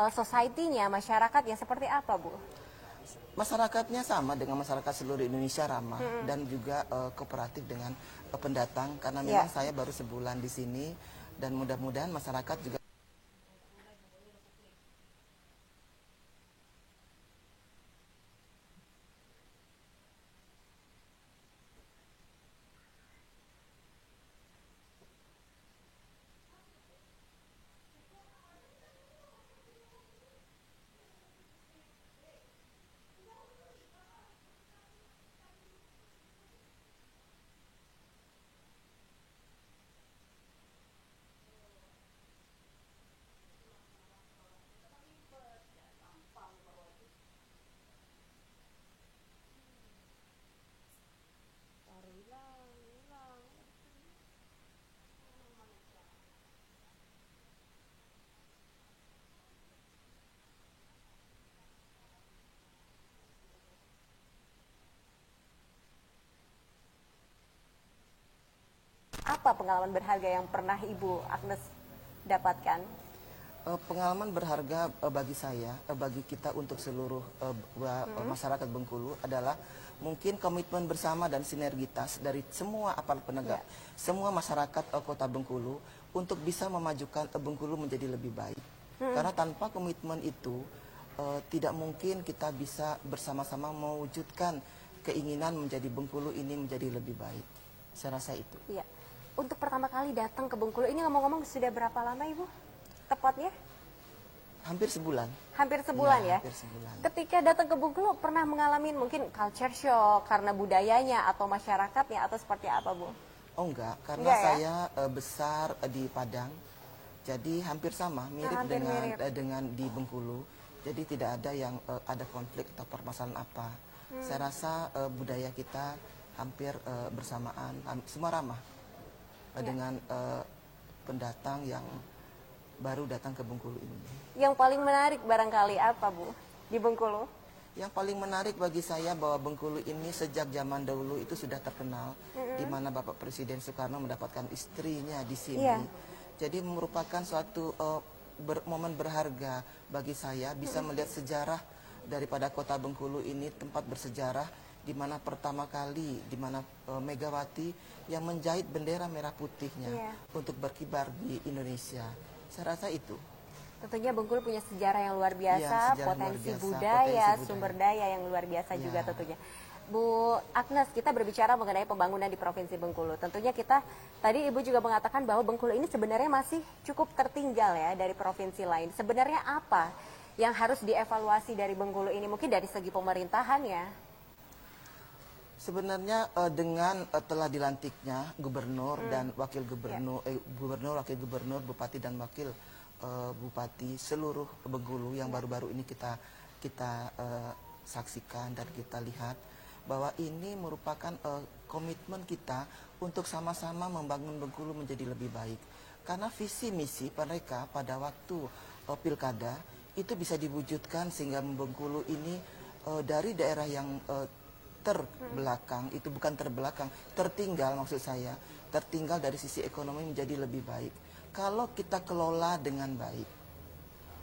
society-nya, masyarakatnya seperti apa, Bu? Masyarakatnya sama dengan masyarakat seluruh Indonesia, ramah dan juga kooperatif dengan pendatang, karena memang saya baru sebulan di sini dan mudah-mudahan masyarakat juga. Apa pengalaman berharga yang pernah Ibu Agnes dapatkan? Pengalaman berharga bagi saya, bagi kita untuk seluruh masyarakat Bengkulu adalah mungkin komitmen bersama dan sinergitas dari semua aparat penegak, semua masyarakat Kota Bengkulu untuk bisa memajukan Bengkulu menjadi lebih baik. Karena tanpa komitmen itu tidak mungkin kita bisa bersama-sama mewujudkan keinginan menjadi Bengkulu ini menjadi lebih baik. Saya rasa itu. Iya. Untuk pertama kali datang ke Bengkulu ini ngomong-ngomong sudah berapa lama, Ibu? Tepatnya? Hampir sebulan. Hampir sebulan ya? Hampir sebulan. Ketika datang ke Bengkulu pernah mengalami mungkin culture shock karena budayanya atau masyarakatnya atau seperti apa, Bu? Oh enggak, karena Enggak, ya? saya besar di Padang, jadi hampir sama, mirip hampir mirip. dengan di Bengkulu. Jadi tidak ada yang ada konflik atau permasalahan apa. Saya rasa budaya kita hampir bersamaan, semua ramah dengan pendatang yang baru datang ke Bengkulu ini. Yang paling menarik barangkali apa, Bu, di Bengkulu? Yang paling menarik bagi saya bahwa Bengkulu ini sejak zaman dahulu itu sudah terkenal, di mana Bapak Presiden Soekarno mendapatkan istrinya di sini. Iya. Jadi merupakan suatu momen berharga bagi saya bisa melihat sejarah daripada kota Bengkulu ini, tempat bersejarah di mana pertama kali di mana Megawati yang menjahit bendera merah putihnya untuk berkibar di Indonesia. Saya rasa itu. Tentunya Bengkulu punya sejarah yang luar biasa, Sejarah potensi luar biasa, budaya, potensi sumber daya yang luar biasa juga Ya. tentunya. Bu Agnes, kita berbicara mengenai pembangunan di Provinsi Bengkulu. Tentunya kita, tadi Ibu juga mengatakan bahwa Bengkulu ini sebenarnya masih cukup tertinggal ya dari provinsi lain. Sebenarnya apa yang harus dievaluasi dari Bengkulu ini? Mungkin dari segi pemerintahan ya? Sebenarnya dengan telah dilantiknya gubernur dan wakil gubernur, wakil gubernur, bupati dan wakil bupati seluruh Bengkulu yang baru-baru ini kita saksikan dan kita lihat bahwa ini merupakan komitmen kita untuk sama-sama membangun Bengkulu menjadi lebih baik. Karena visi misi mereka pada waktu pilkada itu bisa diwujudkan sehingga Bengkulu ini dari daerah yang terbelakang, itu bukan terbelakang, tertinggal maksud saya, tertinggal dari sisi ekonomi menjadi lebih baik. Kalau kita kelola dengan baik,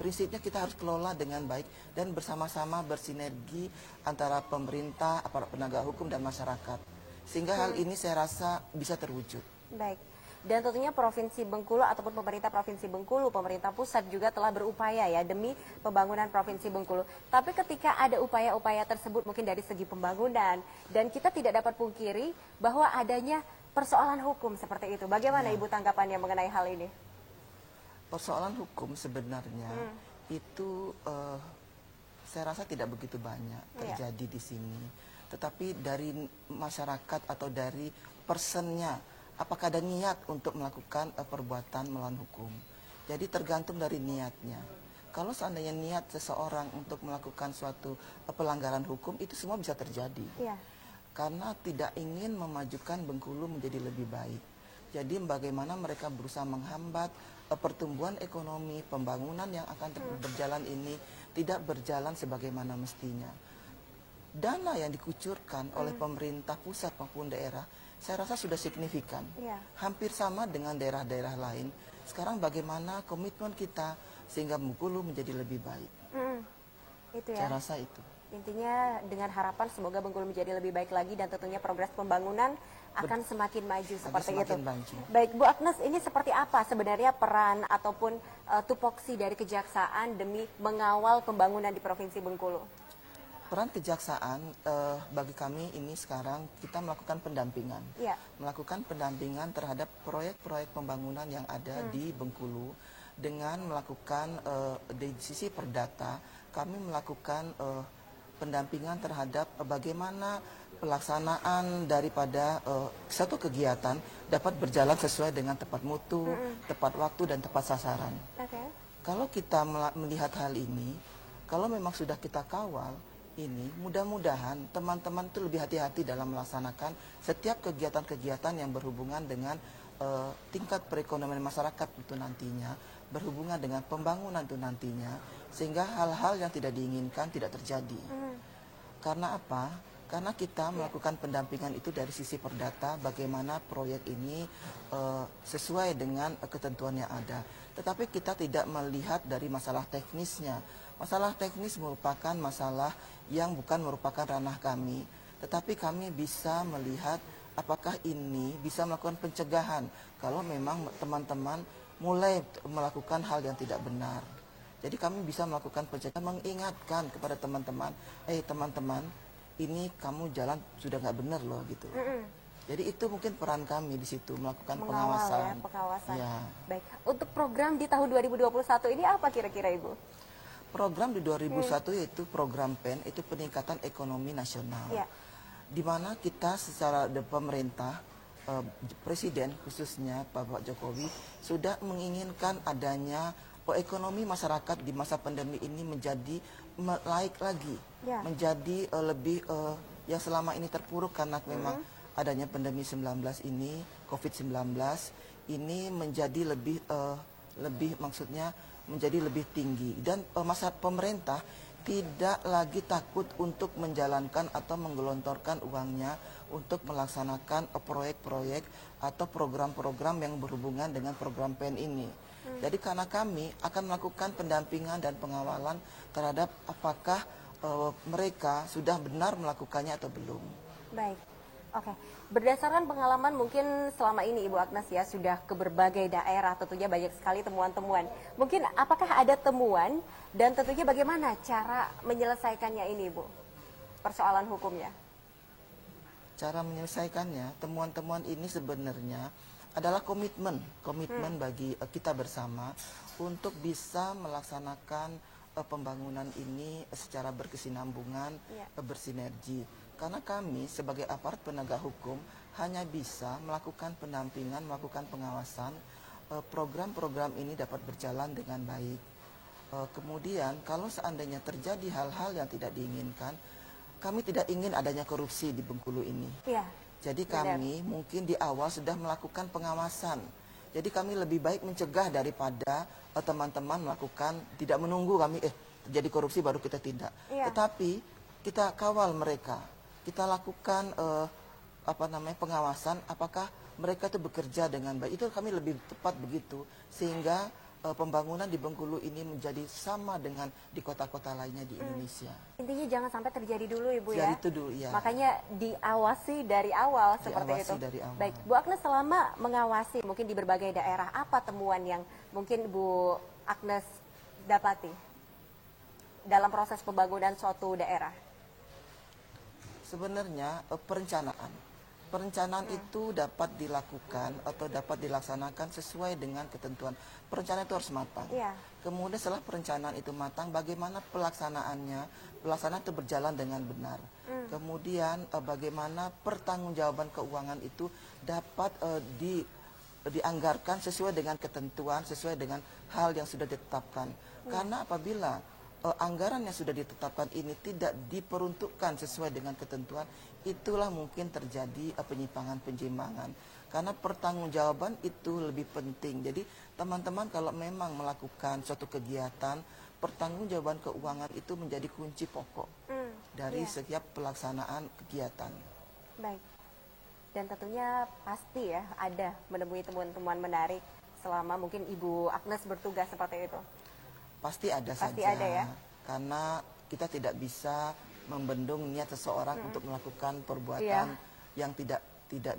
prinsipnya kita harus kelola dengan baik dan bersama-sama bersinergi antara pemerintah, aparat penegak hukum dan masyarakat. Sehingga hal ini saya rasa bisa terwujud. Baik. Dan tentunya Provinsi Bengkulu ataupun pemerintah Provinsi Bengkulu, pemerintah pusat juga telah berupaya ya demi pembangunan Provinsi Bengkulu. Tapi ketika ada upaya-upaya tersebut mungkin dari segi pembangunan dan kita tidak dapat pungkiri bahwa adanya persoalan hukum seperti itu. Bagaimana Ibu tanggapannya mengenai hal ini? Persoalan hukum sebenarnya itu saya rasa tidak begitu banyak terjadi di sini. Tetapi dari masyarakat atau dari personnya, apakah ada niat untuk melakukan perbuatan melawan hukum. Jadi tergantung dari niatnya. Kalau seandainya niat seseorang untuk melakukan suatu pelanggaran hukum, itu semua bisa terjadi. Karena tidak ingin memajukan Bengkulu menjadi lebih baik. Jadi bagaimana mereka berusaha menghambat pertumbuhan ekonomi, pembangunan yang akan berjalan ini tidak berjalan sebagaimana mestinya. Dana yang dikucurkan oleh pemerintah pusat maupun daerah, saya rasa sudah signifikan. Hampir sama dengan daerah-daerah lain. Sekarang bagaimana komitmen kita sehingga Bengkulu menjadi lebih baik. Itu ya. Saya rasa itu. Intinya dengan harapan semoga Bengkulu menjadi lebih baik lagi dan tentunya progres pembangunan akan semakin maju seperti itu. Semakin maju. Baik Bu Agnes, ini seperti apa sebenarnya peran ataupun tupoksi dari Kejaksaan demi mengawal pembangunan di Provinsi Bengkulu? Peran kejaksaan bagi kami ini sekarang kita melakukan pendampingan. Ya. Melakukan pendampingan terhadap proyek-proyek pembangunan yang ada di Bengkulu dengan melakukan di sisi perdata kami melakukan pendampingan terhadap bagaimana pelaksanaan daripada satu kegiatan dapat berjalan sesuai dengan tepat mutu, tepat waktu dan tepat sasaran. Kalau kita melihat hal ini, kalau memang sudah kita kawal ini, mudah-mudahan teman-teman itu lebih hati-hati dalam melaksanakan setiap kegiatan-kegiatan yang berhubungan dengan tingkat perekonomian masyarakat itu nantinya, berhubungan dengan pembangunan itu nantinya, sehingga hal-hal yang tidak diinginkan tidak terjadi. Karena apa? Karena kita melakukan pendampingan itu dari sisi perdata, bagaimana proyek ini sesuai dengan ketentuan yang ada. Tetapi kita tidak melihat dari masalah teknisnya. Masalah teknis merupakan masalah yang bukan merupakan ranah kami, tetapi kami bisa melihat apakah ini bisa melakukan pencegahan kalau memang teman-teman mulai melakukan hal yang tidak benar. Jadi kami bisa melakukan pencegahan, mengingatkan kepada teman-teman, teman-teman, ini kamu jalan sudah nggak benar loh gitu. Jadi itu mungkin peran kami di situ melakukan pengawasan. Pengawasan. Ya. Baik. Untuk program di tahun 2021 ini apa kira-kira Ibu? Program di 2001 yaitu program PEN, itu peningkatan ekonomi nasional. Ya. Di mana kita secara pemerintah, Presiden khususnya Bapak Jokowi sudah menginginkan adanya ekonomi masyarakat di masa pandemi ini menjadi naik lagi, menjadi lebih yang selama ini terpuruk karena memang adanya pandemi 19 ini, COVID-19 ini menjadi lebih maksudnya menjadi lebih tinggi dan masa pemerintah tidak lagi takut untuk menjalankan atau menggelontorkan uangnya untuk melaksanakan proyek-proyek atau program-program yang berhubungan dengan program PEN ini. Jadi karena kami akan melakukan pendampingan dan pengawalan terhadap apakah mereka sudah benar melakukannya atau belum. Baik. Oke, berdasarkan pengalaman mungkin selama ini Ibu Agnes ya sudah ke berbagai daerah, tentunya banyak sekali temuan-temuan. Mungkin apakah ada temuan dan tentunya bagaimana cara menyelesaikannya ini Ibu? Persoalan hukumnya. Cara menyelesaikannya, temuan-temuan ini sebenarnya adalah komitmen bagi kita bersama untuk bisa melaksanakan pembangunan ini secara berkesinambungan, bersinergi. Karena kami sebagai aparat penegak hukum hanya bisa melakukan pendampingan, melakukan pengawasan, program-program ini dapat berjalan dengan baik. Kemudian kalau seandainya terjadi hal-hal yang tidak diinginkan, kami tidak ingin adanya korupsi di Bengkulu ini. Jadi kami mungkin di awal sudah melakukan pengawasan. Jadi kami lebih baik mencegah daripada teman-teman melakukan, tidak menunggu kami terjadi korupsi baru kita tidak. Tetapi kita kawal mereka. Kita lakukan pengawasan apakah mereka itu bekerja dengan baik. Itu kami lebih tepat begitu sehingga pembangunan di Bengkulu ini menjadi sama dengan di kota-kota lainnya di Indonesia. Intinya jangan sampai terjadi dulu Ibu ya. Jadi itu dulu ya. Makanya diawasi dari awal seperti itu. Dari awal. Baik, Bu Agnes selama mengawasi mungkin di berbagai daerah, apa temuan yang mungkin Bu Agnes dapati dalam proses pembangunan suatu daerah? Sebenarnya perencanaan itu dapat dilakukan atau dapat dilaksanakan sesuai dengan ketentuan. Perencanaan itu harus matang. Kemudian setelah perencanaan itu matang, bagaimana pelaksanaan itu berjalan dengan benar. Kemudian bagaimana pertanggungjawaban keuangan itu dapat dianggarkan sesuai dengan ketentuan, sesuai dengan hal yang sudah ditetapkan. Karena apabila anggaran yang sudah ditetapkan ini tidak diperuntukkan sesuai dengan ketentuan, itulah mungkin terjadi penyimpangan-penyimpangan. Karena pertanggungjawaban itu lebih penting. Jadi teman-teman kalau memang melakukan suatu kegiatan, pertanggungjawaban keuangan itu menjadi kunci pokok dari setiap pelaksanaan kegiatan. Baik. Dan tentunya pasti ya ada menemui temuan-temuan menarik selama mungkin Ibu Agnes bertugas seperti itu. Pasti ada Pasti saja. ada ya? Karena kita tidak bisa membendung niat seseorang untuk melakukan perbuatan Iya. yang tidak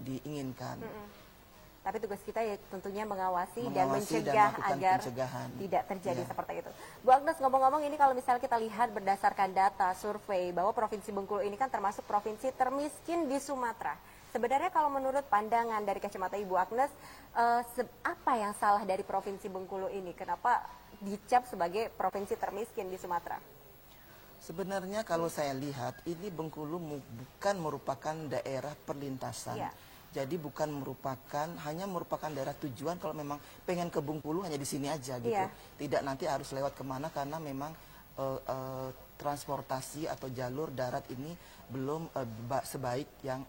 diinginkan. Tapi tugas kita ya tentunya mengawasi dan Mengawasi dan mencegah melakukan agar pencegahan. tidak terjadi Iya. seperti itu. Bu Agnes, ngomong-ngomong ini kalau misalnya kita lihat berdasarkan data survei bahwa Provinsi Bengkulu ini kan termasuk provinsi termiskin di Sumatera. Sebenarnya kalau menurut pandangan dari kacamata Ibu Agnes, apa yang salah dari Provinsi Bengkulu ini? Kenapa dicap sebagai provinsi termiskin di Sumatera? Sebenarnya kalau saya lihat ini Bengkulu bukan merupakan daerah perlintasan. Iya. Jadi bukan hanya merupakan daerah tujuan kalau memang pengen ke Bengkulu hanya di sini aja gitu. Iya. Tidak nanti harus lewat kemana karena memang transportasi atau jalur darat ini belum sebaik yang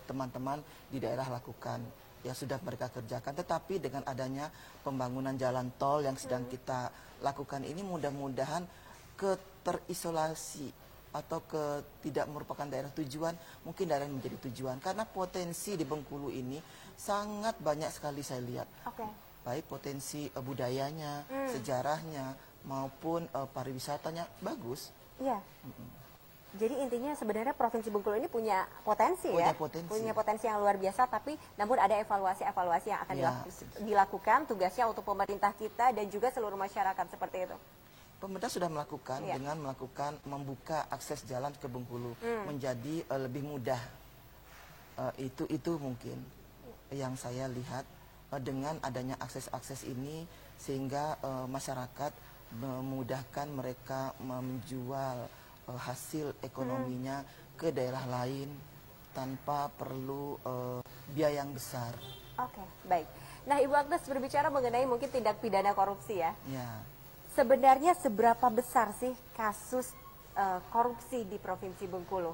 teman-teman di daerah lakukan. Yang sudah mereka kerjakan. Tetapi dengan adanya pembangunan jalan tol yang sedang kita lakukan ini mudah-mudahan terisolasi atau tidak merupakan daerah tujuan, mungkin daerah yang menjadi tujuan. Karena potensi di Bengkulu ini sangat banyak sekali saya lihat. Oke. Baik potensi budayanya, sejarahnya, maupun pariwisatanya bagus. Iya. Jadi intinya sebenarnya Provinsi Bengkulu ini punya potensi Punya ya, potensi. punya potensi yang luar biasa. Tapi namun ada evaluasi-evaluasi yang akan Ya. dilakukan. Tugasnya untuk pemerintah kita dan juga seluruh masyarakat seperti itu. Pemerintah sudah melakukan Iya. dengan membuka akses jalan ke Bengkulu menjadi lebih mudah. Itu mungkin yang saya lihat dengan adanya akses-akses ini sehingga masyarakat memudahkan mereka menjual hasil ekonominya ke daerah lain tanpa perlu biaya yang besar. Oke, baik. Nah, Ibu Agnes berbicara mengenai mungkin tindak pidana korupsi ya. Ya. Sebenarnya seberapa besar sih kasus korupsi di Provinsi Bengkulu?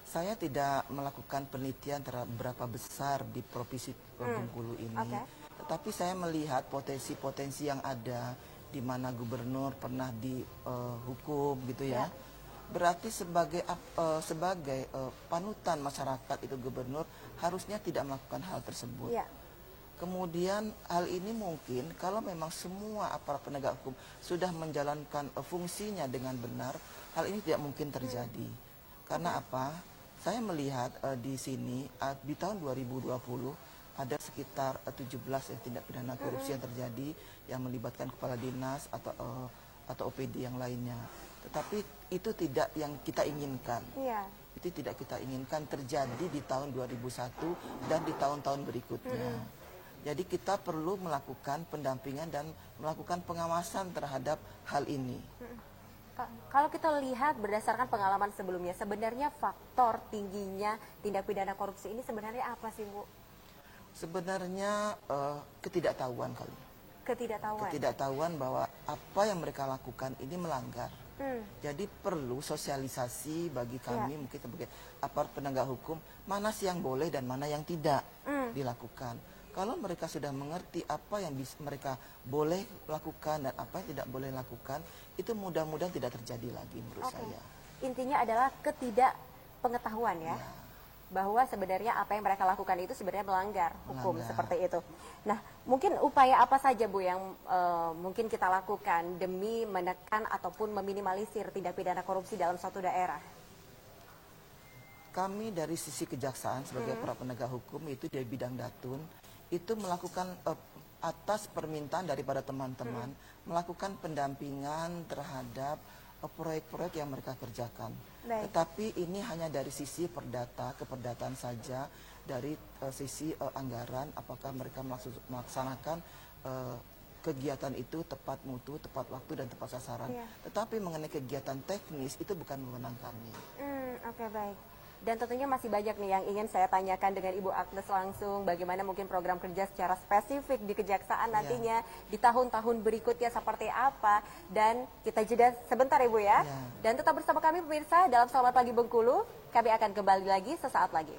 Saya tidak melakukan penelitian terhadap berapa besar di Provinsi Bengkulu ini. Oke. Tetapi saya melihat potensi-potensi yang ada di mana gubernur pernah dihukum gitu ya. Ya. Berarti sebagai panutan masyarakat itu gubernur harusnya tidak melakukan hal tersebut. Iya. Kemudian hal ini mungkin kalau memang semua aparat penegak hukum sudah menjalankan fungsinya dengan benar, hal ini tidak mungkin terjadi. Karena apa? Saya melihat di sini di tahun 2020 ada sekitar 17 tindak pidana korupsi yang terjadi yang melibatkan kepala dinas atau OPD yang lainnya. Tetapi itu tidak yang kita inginkan. Iya. Itu tidak kita inginkan terjadi di tahun 2001 dan di tahun-tahun berikutnya. Jadi kita perlu melakukan pendampingan dan melakukan pengawasan terhadap hal ini. Kalau kita lihat berdasarkan pengalaman sebelumnya, sebenarnya faktor tingginya tindak pidana korupsi ini sebenarnya apa sih, Bu? Sebenarnya ketidaktahuan kali. Ketidaktahuan. Ketidaktahuan bahwa apa yang mereka lakukan ini melanggar. Jadi perlu sosialisasi bagi kami mungkin sebagai aparat penegak hukum mana sih yang boleh dan mana yang tidak dilakukan. Kalau mereka sudah mengerti apa yang mereka boleh lakukan dan apa yang tidak boleh lakukan, itu mudah-mudahan tidak terjadi lagi menurut saya. Intinya adalah ketidakpengetahuan ya. Bahwa sebenarnya apa yang mereka lakukan itu sebenarnya melanggar hukum seperti itu. Nah, mungkin upaya apa saja Bu yang mungkin kita lakukan demi menekan ataupun meminimalisir tindak pidana korupsi dalam suatu daerah? Kami dari sisi kejaksaan sebagai para penegak hukum itu di bidang datun itu melakukan atas permintaan daripada teman-teman melakukan pendampingan terhadap proyek-proyek yang mereka kerjakan. Baik. Tetapi ini hanya dari sisi keperdataan saja, dari sisi anggaran, apakah mereka melaksanakan kegiatan itu tepat mutu, tepat waktu dan tepat sasaran. Iya. Tetapi mengenai kegiatan teknis itu bukan wewenang kami. Oke, baik. Dan tentunya masih banyak nih yang ingin saya tanyakan dengan Ibu Agnes langsung. Bagaimana mungkin program kerja secara spesifik di kejaksaan nantinya di tahun-tahun berikutnya seperti apa. Dan kita jeda sebentar Ibu ya. Dan tetap bersama kami pemirsa dalam Selamat Pagi Bengkulu. Kami akan kembali lagi sesaat lagi.